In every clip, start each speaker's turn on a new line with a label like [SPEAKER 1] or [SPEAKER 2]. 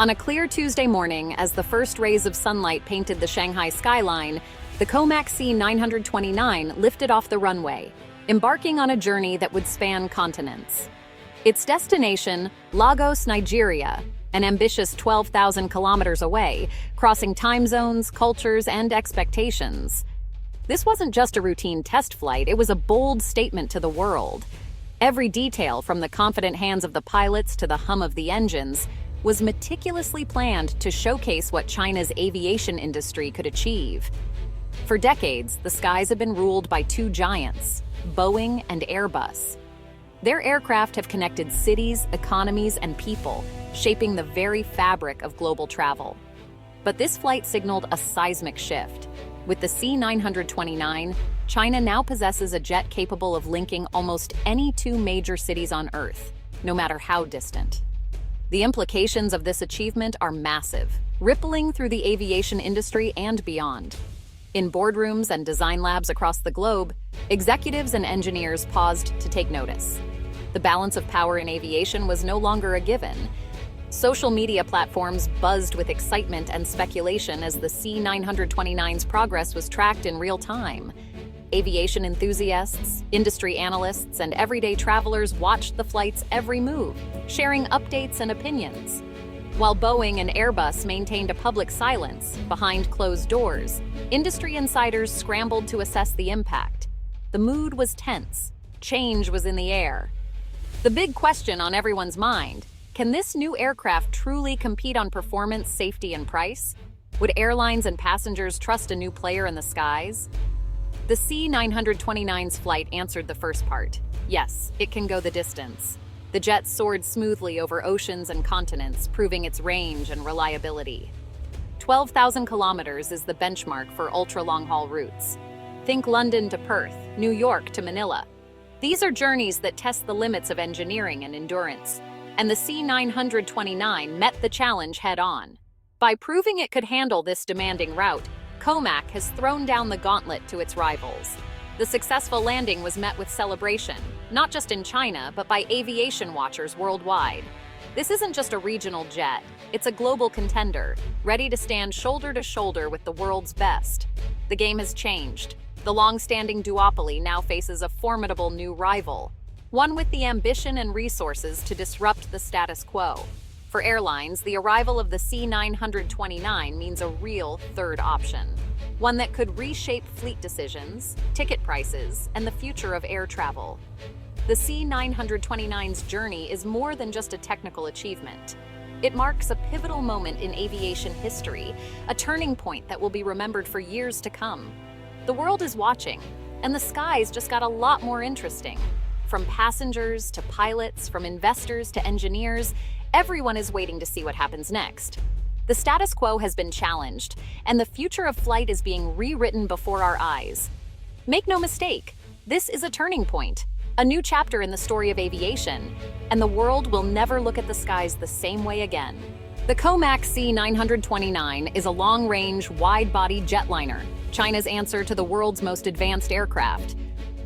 [SPEAKER 1] On a clear Tuesday morning, as the first rays of sunlight painted the Shanghai skyline, the COMAC C929 lifted off the runway, embarking on a journey that would span continents. Its destination, Lagos, Nigeria, an ambitious 12,000 kilometers away, crossing time zones, cultures, and expectations. This wasn't just a routine test flight, it was a bold statement to the world. Every detail, from the confident hands of the pilots to the hum of the engines, was meticulously planned to showcase what China's aviation industry could achieve. For decades, the skies have been ruled by two giants, Boeing and Airbus. Their aircraft have connected cities, economies, and people, shaping the very fabric of global travel. But this flight signaled a seismic shift. With the C929, China now possesses a jet capable of linking almost any two major cities on Earth, no matter how distant. The implications of this achievement are massive, rippling through the aviation industry and beyond. In boardrooms and design labs across the globe, executives and engineers paused to take notice. The balance of power in aviation was no longer a given. Social media platforms buzzed with excitement and speculation as the C929's progress was tracked in real time. Aviation enthusiasts, industry analysts, and everyday travelers watched the flight's every move, sharing updates and opinions. While Boeing and Airbus maintained a public silence behind closed doors, industry insiders scrambled to assess the impact. The mood was tense. Change was in the air. The big question on everyone's mind: can this new aircraft truly compete on performance, safety, and price? Would airlines and passengers trust a new player in the skies? The C929's flight answered the first part. Yes, it can go the distance. The jet soared smoothly over oceans and continents, proving its range and reliability. 12,000 kilometers is the benchmark for ultra-long-haul routes. Think London to Perth, New York to Manila. These are journeys that test the limits of engineering and endurance, and the C929 met the challenge head-on. By proving it could handle this demanding route, COMAC has thrown down the gauntlet to its rivals. The successful landing was met with celebration, not just in China, but by aviation watchers worldwide. This isn't just a regional jet, it's a global contender, ready to stand shoulder to shoulder with the world's best. The game has changed. The long-standing duopoly now faces a formidable new rival, one with the ambition and resources to disrupt the status quo. For airlines, the arrival of the C929 means a real third option, one that could reshape fleet decisions, ticket prices, and the future of air travel. The C929's journey is more than just a technical achievement. It marks a pivotal moment in aviation history, a turning point that will be remembered for years to come. The world is watching, and the skies just got a lot more interesting. From passengers to pilots, from investors to engineers, everyone is waiting to see what happens next. The status quo has been challenged, and the future of flight is being rewritten before our eyes. Make no mistake, this is a turning point, a new chapter in the story of aviation, and the world will never look at the skies the same way again. The COMAC C929 is a long-range, wide-body jetliner, China's answer to the world's most advanced aircraft.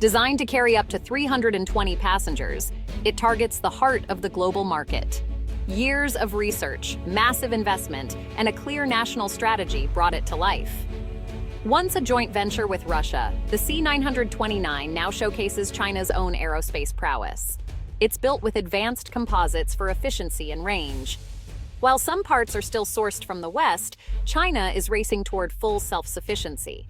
[SPEAKER 1] Designed to carry up to 320 passengers, it targets the heart of the global market. Years of research, massive investment, and a clear national strategy brought it to life. Once a joint venture with Russia, the C929 now showcases China's own aerospace prowess. It's built with advanced composites for efficiency and range. While some parts are still sourced from the West, China is racing toward full self-sufficiency.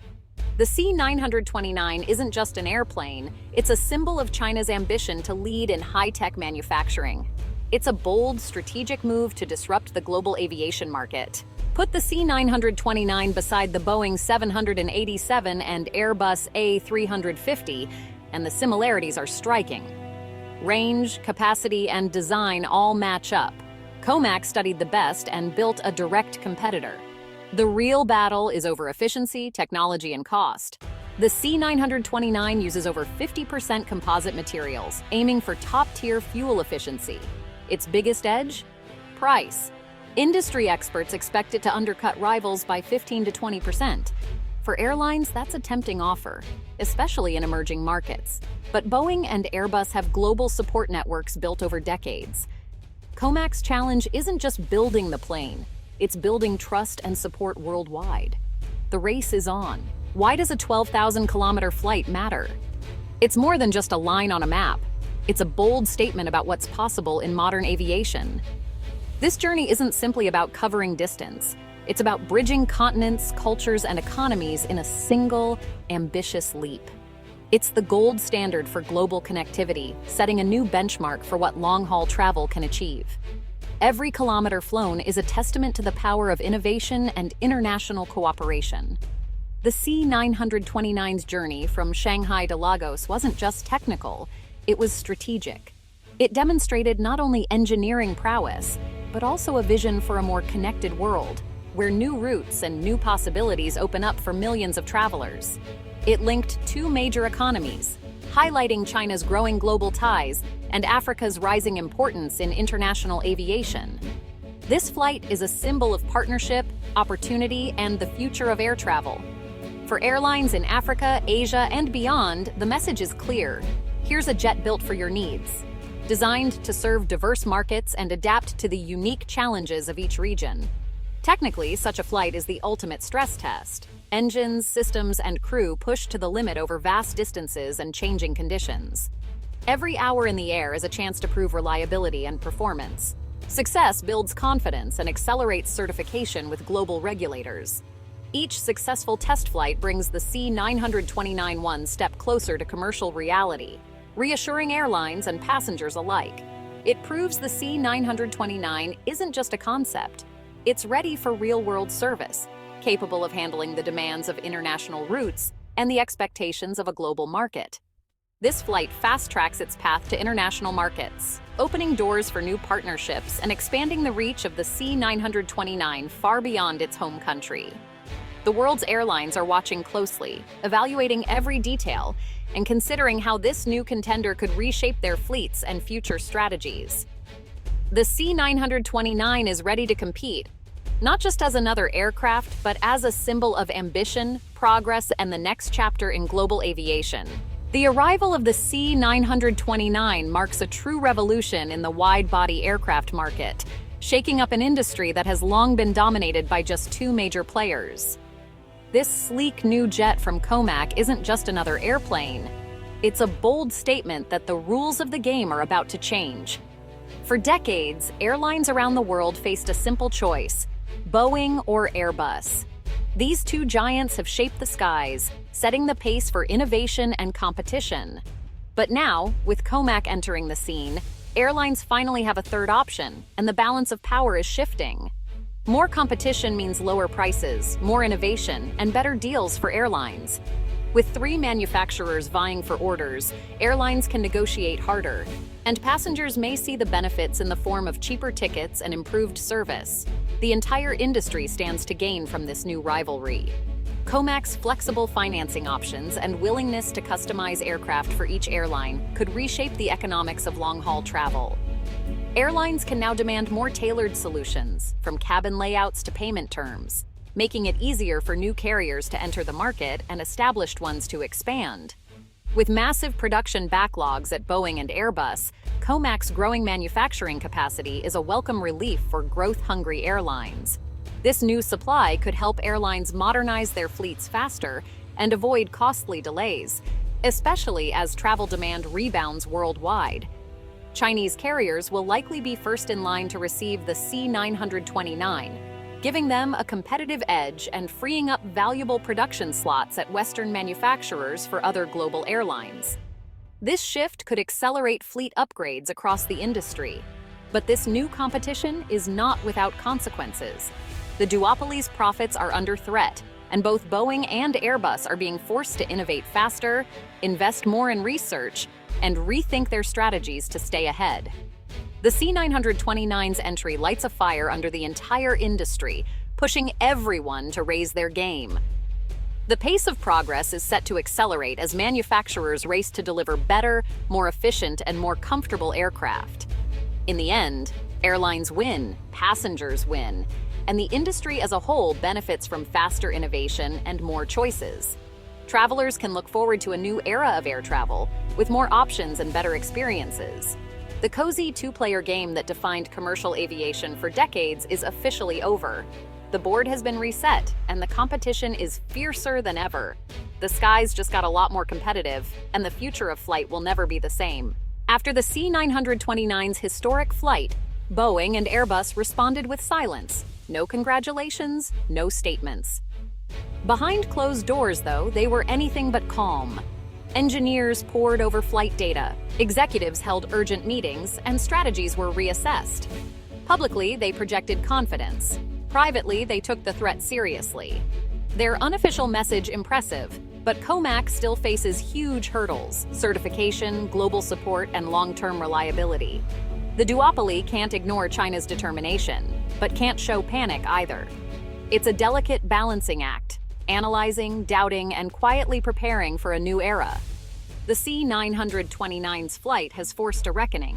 [SPEAKER 1] The C929 isn't just an airplane, it's a symbol of China's ambition to lead in high-tech manufacturing. It's a bold, strategic move to disrupt the global aviation market. Put the C929 beside the Boeing 787 and Airbus A350, and the similarities are striking. Range, capacity, and design all match up. COMAC studied the best and built a direct competitor. The real battle is over efficiency, technology, and cost. The C929 uses over 50% composite materials, aiming for top-tier fuel efficiency. Its biggest edge? Price. Industry experts expect it to undercut rivals by 15 to 20%. For airlines, that's a tempting offer, especially in emerging markets. But Boeing and Airbus have global support networks built over decades. COMAC's challenge isn't just building the plane, it's building trust and support worldwide. The race is on. Why does a 12,000-kilometer flight matter? It's more than just a line on a map. It's a bold statement about what's possible in modern aviation. This journey isn't simply about covering distance. It's about bridging continents, cultures, and economies in a single, ambitious leap. It's the gold standard for global connectivity, setting a new benchmark for what long-haul travel can achieve. Every kilometer flown is a testament to the power of innovation and international cooperation. The C929's journey from Shanghai to Lagos wasn't just technical, it was strategic. It demonstrated not only engineering prowess, but also a vision for a more connected world, where new routes and new possibilities open up for millions of travelers. It linked two major economies, highlighting China's growing global ties and Africa's rising importance in international aviation. This flight is a symbol of partnership, opportunity, and the future of air travel. For airlines in Africa, Asia, and beyond, the message is clear. Here's a jet built for your needs, designed to serve diverse markets and adapt to the unique challenges of each region. Technically, such a flight is the ultimate stress test. Engines, systems, and crew push to the limit over vast distances and changing conditions. Every hour in the air is a chance to prove reliability and performance. Success builds confidence and accelerates certification with global regulators. Each successful test flight brings the C929 one step closer to commercial reality, reassuring airlines and passengers alike. It proves the C929 isn't just a concept. It's ready for real-world service, capable of handling the demands of international routes and the expectations of a global market. This flight fast-tracks its path to international markets, opening doors for new partnerships and expanding the reach of the C929 far beyond its home country. The world's airlines are watching closely, evaluating every detail, and considering how this new contender could reshape their fleets and future strategies. The C929 is ready to compete, not just as another aircraft, but as a symbol of ambition, progress, and the next chapter in global aviation. The arrival of the C929 marks a true revolution in the wide-body aircraft market, shaking up an industry that has long been dominated by just two major players. This sleek new jet from COMAC isn't just another airplane. It's a bold statement that the rules of the game are about to change. For decades, airlines around the world faced a simple choice: Boeing or Airbus. These two giants have shaped the skies, setting the pace for innovation and competition. But now, with COMAC entering the scene, airlines finally have a third option, and the balance of power is shifting. More competition means lower prices, more innovation, and better deals for airlines. With three manufacturers vying for orders, airlines can negotiate harder, and passengers may see the benefits in the form of cheaper tickets and improved service. The entire industry stands to gain from this new rivalry. COMAC's flexible financing options and willingness to customize aircraft for each airline could reshape the economics of long-haul travel. Airlines can now demand more tailored solutions, from cabin layouts to payment terms, making it easier for new carriers to enter the market and established ones to expand. With massive production backlogs at Boeing and Airbus, COMAC's growing manufacturing capacity is a welcome relief for growth-hungry airlines. This new supply could help airlines modernize their fleets faster and avoid costly delays, especially as travel demand rebounds worldwide. Chinese carriers will likely be first in line to receive the C929, giving them a competitive edge and freeing up valuable production slots at Western manufacturers for other global airlines. This shift could accelerate fleet upgrades across the industry. But this new competition is not without consequences. The duopoly's profits are under threat, and both Boeing and Airbus are being forced to innovate faster, invest more in research, and rethink their strategies to stay ahead. The C929's entry lights a fire under the entire industry, pushing everyone to raise their game. The pace of progress is set to accelerate as manufacturers race to deliver better, more efficient, and more comfortable aircraft. In the end, airlines win, passengers win, and the industry as a whole benefits from faster innovation and more choices. Travelers can look forward to a new era of air travel, with more options and better experiences. The cozy two-player game that defined commercial aviation for decades is officially over. The board has been reset, and the competition is fiercer than ever. The skies just got a lot more competitive, and the future of flight will never be the same. After the C929's historic flight, Boeing and Airbus responded with silence. No congratulations, no statements. Behind closed doors, though, they were anything but calm. Engineers pored over flight data, executives held urgent meetings, and strategies were reassessed. Publicly, they projected confidence. Privately, they took the threat seriously. Their unofficial message impressive, but COMAC still faces huge hurdles: certification, global support, and long-term reliability. The duopoly can't ignore China's determination, but can't show panic either. It's a delicate balancing act, analyzing, doubting, and quietly preparing for a new era. The C929's flight has forced a reckoning.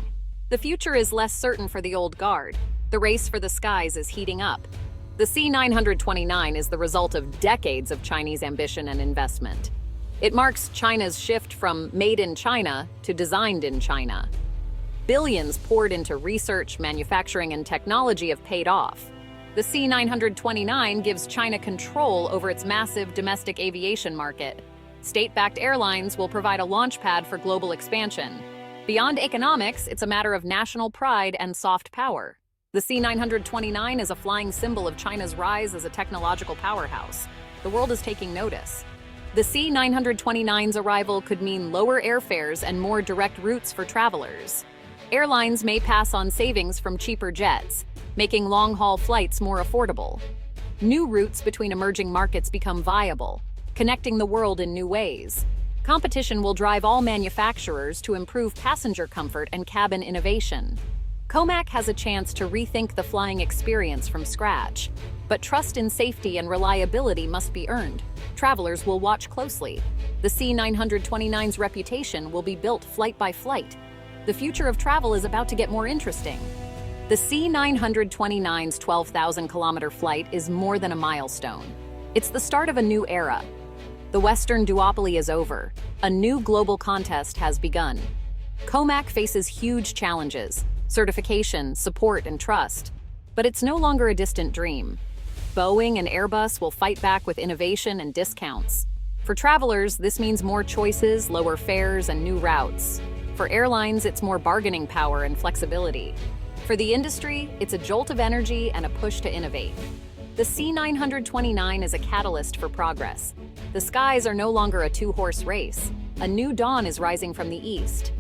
[SPEAKER 1] The future is less certain for the old guard. The race for the skies is heating up. The C929 is the result of decades of Chinese ambition and investment. It marks China's shift from made in China to designed in China. Billions poured into research, manufacturing, and technology have paid off. The C929 gives China control over its massive domestic aviation market. State-backed airlines will provide a launch pad for global expansion. Beyond economics, it's a matter of national pride and soft power. The C929 is a flying symbol of China's rise as a technological powerhouse. The world is taking notice. The C929's arrival could mean lower airfares and more direct routes for travelers. Airlines may pass on savings from cheaper jets, making long-haul flights more affordable. New routes between emerging markets become viable, connecting the world in new ways. Competition will drive all manufacturers to improve passenger comfort and cabin innovation. COMAC has a chance to rethink the flying experience from scratch, but trust in safety and reliability must be earned. Travelers will watch closely. The C929's reputation will be built flight by flight. The future of travel is about to get more interesting. The C929's 12,000-kilometer flight is more than a milestone. It's the start of a new era. The Western duopoly is over. A new global contest has begun. COMAC faces huge challenges: certification, support, and trust. But it's no longer a distant dream. Boeing and Airbus will fight back with innovation and discounts. For travelers, this means more choices, lower fares, and new routes. For airlines, it's more bargaining power and flexibility. For the industry, it's a jolt of energy and a push to innovate. The C929 is a catalyst for progress. The skies are no longer a two-horse race. A new dawn is rising from the east.